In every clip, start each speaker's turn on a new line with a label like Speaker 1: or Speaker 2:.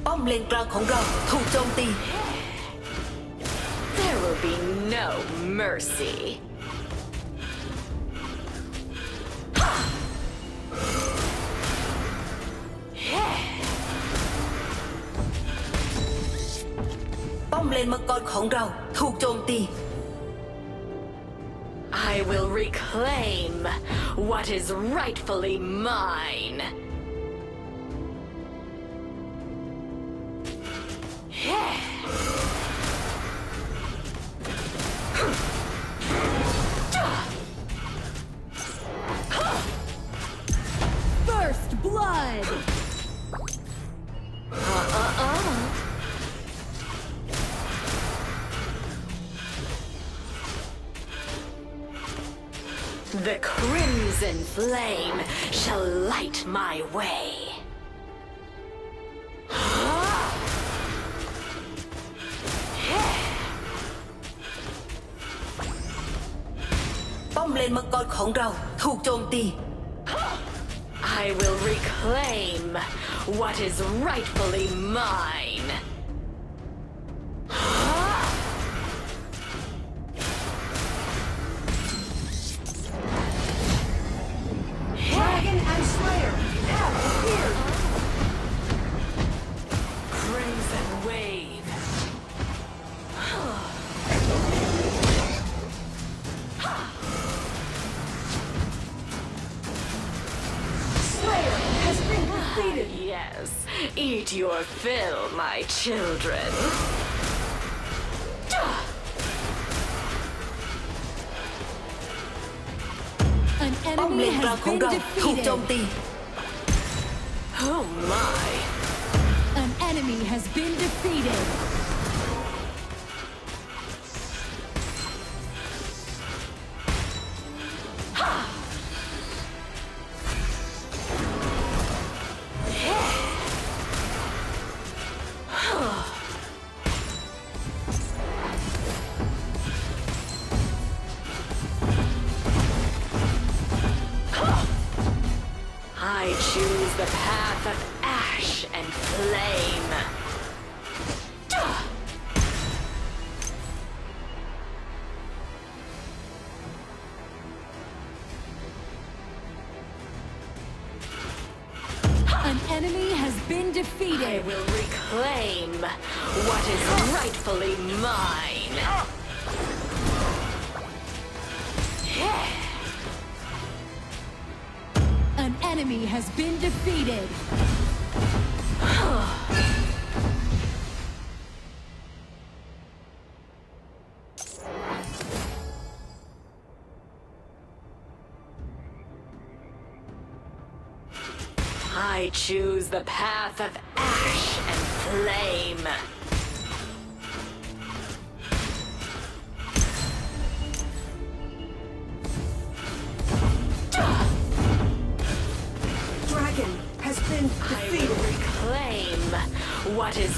Speaker 1: ป้อมเลนกลางของเราถูกโจมตี
Speaker 2: There will be no mercy.
Speaker 1: ป้อมเลนมังกรของเราถูกโจมตี
Speaker 2: I will reclaim what is rightfully mine.
Speaker 3: First blood.
Speaker 2: The crimson flame shall light my way.
Speaker 1: ป้อมเลนมังกรของเราถูกโจมตี
Speaker 2: I will reclaim what is rightfully mine.
Speaker 3: Dragon and Slayer have appeared.
Speaker 2: Crimson wave.
Speaker 3: Slayer has been defeated.
Speaker 2: Yes, eat your fill, my children.
Speaker 3: An
Speaker 1: ป้อมเล
Speaker 3: enemy
Speaker 1: นกลาง
Speaker 3: has
Speaker 1: ของ
Speaker 3: been
Speaker 1: เราถูกโจม
Speaker 3: defeated.
Speaker 1: ตี
Speaker 2: Oh my.
Speaker 3: An enemy has been defeated.
Speaker 2: I choose the path of ash and flame.
Speaker 3: 'An enemy has been
Speaker 2: I
Speaker 3: defeated.
Speaker 2: will reclaim what is rightfully mine.
Speaker 3: An enemy has been defeated.
Speaker 2: I choose the path of ash and flame.
Speaker 3: Dragon has been
Speaker 2: I will reclaim what is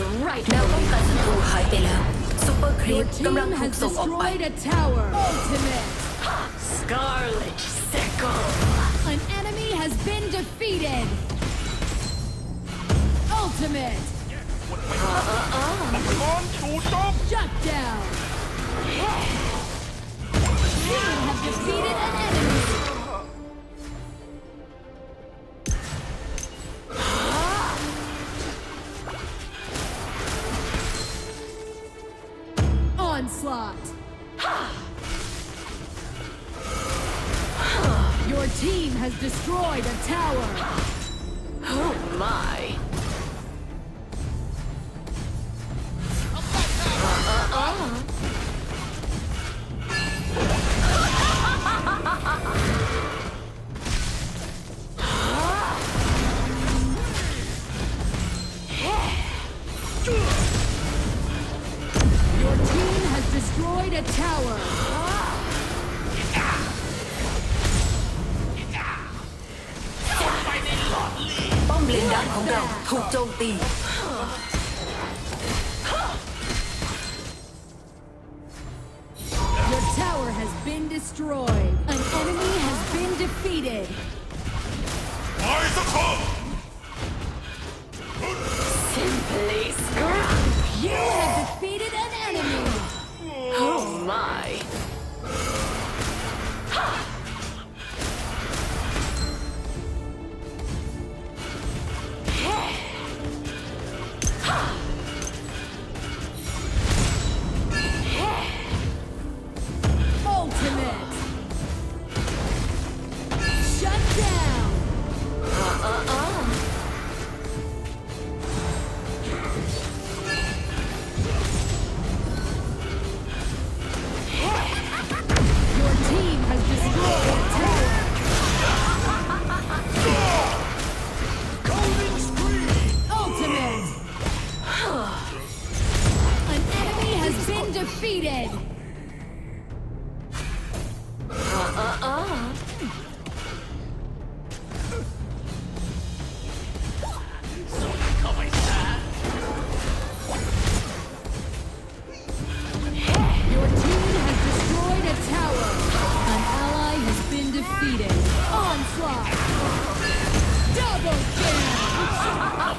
Speaker 1: แนวป้อง
Speaker 2: rightfully
Speaker 1: กันศัตรูหายไปแล้วซูเปอร์ครี
Speaker 3: Your
Speaker 1: ป
Speaker 3: team
Speaker 1: กำลังถูก
Speaker 3: has
Speaker 1: ส่งออกไป
Speaker 3: destroyed a tower. Ultimate.
Speaker 2: scarlet sickle.
Speaker 3: An enemy has been defeated. Ultimate.
Speaker 4: ก้อนชูจบ
Speaker 3: Shut down. Team have defeated an enemy. Onslaught. Your team has destroyed a tower.
Speaker 2: Oh my.
Speaker 3: Your team has destroyed a tower.
Speaker 1: ป้อมเลนดักของเราถูกโจมตี
Speaker 3: Your tower has been destroyed. An enemy has been defeated.
Speaker 4: ไปสักครั้ง
Speaker 2: Simply
Speaker 3: defeated. Your team has destroyed a tower. An ally has been defeated. Onslaught. Double kill.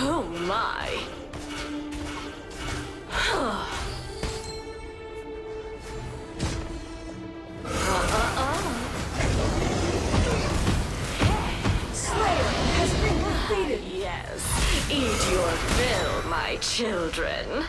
Speaker 2: Oh my.
Speaker 1: Slayer has been defeated.
Speaker 2: Yes, eat your fill, my children.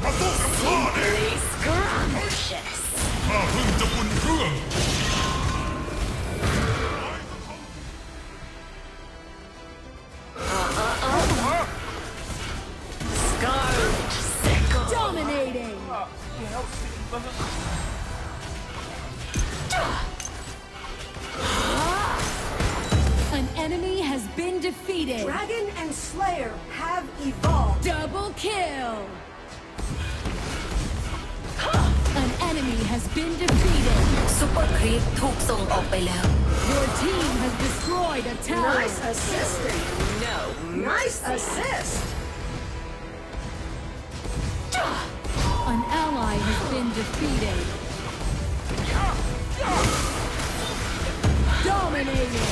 Speaker 2: Simply scrumptious.
Speaker 4: ข้าเพิ่งจะอุ่นเครื่อง
Speaker 2: Scarlet sickle.
Speaker 3: Dominating. An enemy has been defeated.
Speaker 1: Dragon and Slayer have evolved.
Speaker 3: Double kill. An enemy has been defeated.
Speaker 1: ซุปเปอร์ครีปถูกส่งออกไปแล้ว
Speaker 3: Your team has destroyed a tower.
Speaker 1: Nice assisting.
Speaker 2: No
Speaker 1: Nice
Speaker 2: mercy.
Speaker 1: assist.
Speaker 3: An ally has been defeated. Dominating.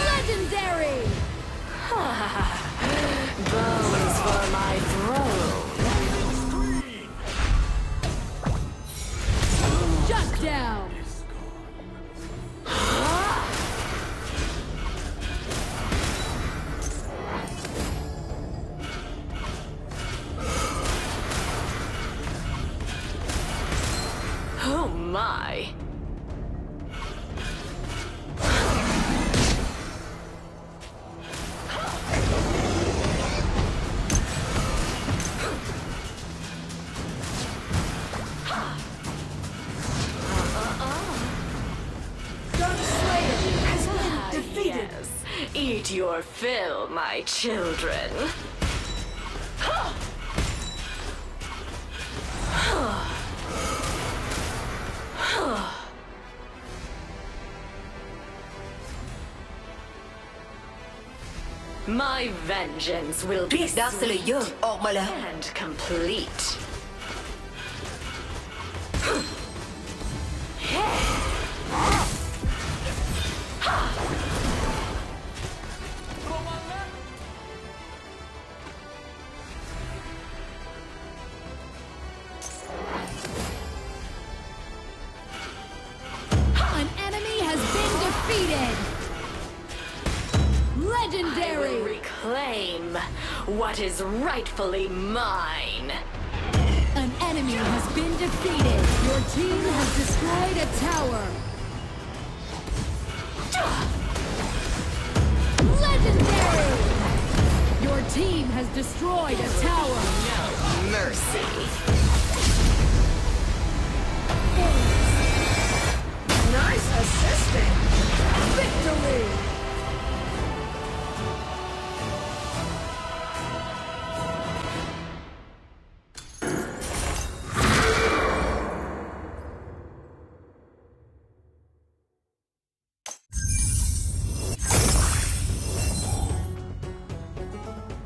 Speaker 3: Legendary.
Speaker 2: Bones for my throne.
Speaker 3: Shut down.
Speaker 2: Oh my.
Speaker 1: Dark Slayer has been defeated.
Speaker 2: Yes, eat your fill, my children. My vengeance will
Speaker 1: เรี
Speaker 2: be
Speaker 1: ยกดาร์คสเลเยอร์ออกมาแล้ว
Speaker 2: and complete.
Speaker 3: An enemy has been defeated.
Speaker 2: I will
Speaker 3: Legendary.
Speaker 2: reclaim what is rightfully mine.
Speaker 3: An enemy has been defeated. Your team has destroyed a tower. Legendary. Your team has destroyed a tower.
Speaker 2: No mercy.
Speaker 1: Nice assisting.
Speaker 3: Victory.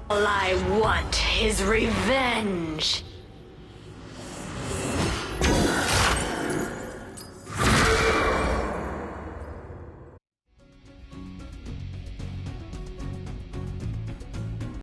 Speaker 2: All I want is revenge.